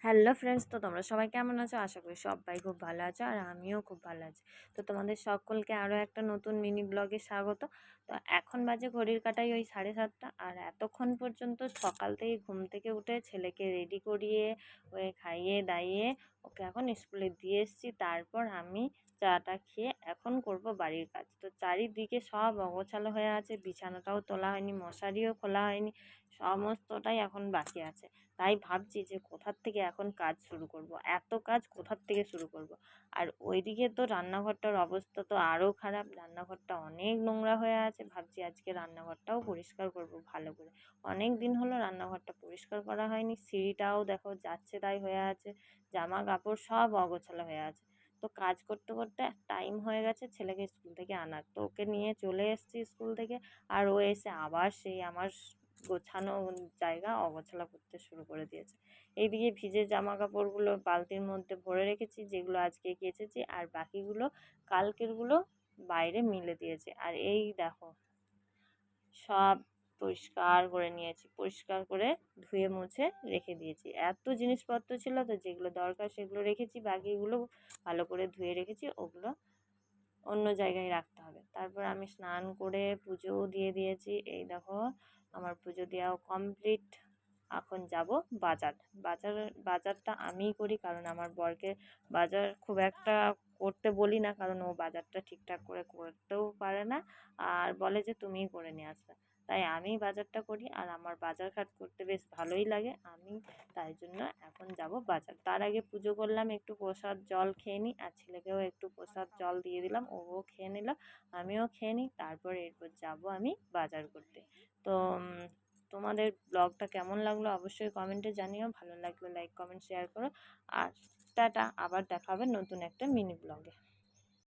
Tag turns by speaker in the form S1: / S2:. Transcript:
S1: Hello friends, তো তোমরা সবাই কেমন আছো? আশা করি সবাই খুব ভালো আছো আর আমিও খুব ভালো আছি। তো তোমাদের সকলকে আরও একটা নতুন মিনি ব্লগে স্বাগত। তো এখন বাজে ঘড়ির কাঁটায় ওই 7:30, আর এতক্ষণ পর্যন্ত সকাল থেকে ঘুম থেকে উঠে ছেলেকে রেডি করিয়ে ওকে খাইয়ে দাইয়ে ওকে এখন স্কুলে দিয়ে এসেছি। তারপর আমি চাটা খেয়ে এখন করব বাড়ির কাজ। তো চারিদিকে সব অগোছালো হয়ে আছে, বিছানাটাও তোলা হয়নি, মশারিও খোলা হয়নি, সমস্তটাই এখন বাকি আছে। তাই ভাবছি যে কোথার থেকে এখন কাজ শুরু করব, এত কাজ কোথার থেকে শুরু করব। আর ওইদিকে তো রান্নাঘরটার অবস্থা তো আরও খারাপ, রান্নাঘরটা অনেক নোংরা হয়ে আছে। ভাবছি আজকে রান্নাঘরটাও পরিষ্কার করব ভালো করে। অনেক দিন হলো রান্নাঘরটা পরিষ্কার করা হয়নি, সিঁড়িটাও দেখো যাচ্ছে তাই হয়ে আছে, জামা কাপড় সব অগোছালো হয়ে আছে। তো কাজ করতে করতে টাইম হয়ে গেছে ছেলেকে স্কুল থেকে আনার, তো ওকে নিয়ে চলে এসেছি স্কুল থেকে। আর ও এসে আবার সেই আমার গোছানো জায়গা অগোছালো করতে শুরু করে দিয়েছে। এইদিকে ভিজে জামা কাপড়গুলো বালতির মধ্যে ভরে রেখেছি, যেগুলো আজকে কেচেছি, আর বাকিগুলো কালকেরগুলো বাইরে মিলে দিয়েছে। আর এই দেখো সব পরিষ্কার করে নিয়েছি, পরিষ্কার করে ধুয়ে মুছে রেখে দিয়েছি। এত জিনিসপত্র ছিল তো, যেগুলো দরকার সেগুলো রেখেছি, বাকিগুলো ভালো করে ধুয়ে রেখেছি, ওগুলো অন্য জায়গায় রাখতে হবে। তারপর আমি স্নান করে পুজোও দিয়ে দিয়েছি। এই দেখো আমার পুজো দেওয়াও কমপ্লিট। এখন যাব বাজার। বাজারটা আমিই করি, কারণ আমার বরকে বাজার খুব একটা করতে বলি না, কারণ ও বাজারটা ঠিকঠাক করে করতেও পারে না, আর বলে যে তুমিই করে নিয়ে আসবে। তাই আমি বাজারটা করি, আর আমার বাজার ঘাট করতে বেশ ভালোই লাগে। আমি তাই জন্য এখন যাব বাজার। তার আগে পুজো করলাম, একটু প্রসাদ জল খেয়ে নিই, আর ছেলেকেও একটু প্রসাদ জল দিয়ে দিলাম, ও খেয়ে নিল, আমিও খেয়ে নিই। তারপর এরপর যাব আমি বাজার করতে। তো তোমাদের ব্লগটা কেমন লাগলো অবশ্যই কমেন্টে জানিও। ভালো লাগলে লাইক কমেন্ট শেয়ার করো। আর টাটা, আবার দেখা হবে নতুন একটা মিনি ব্লগে।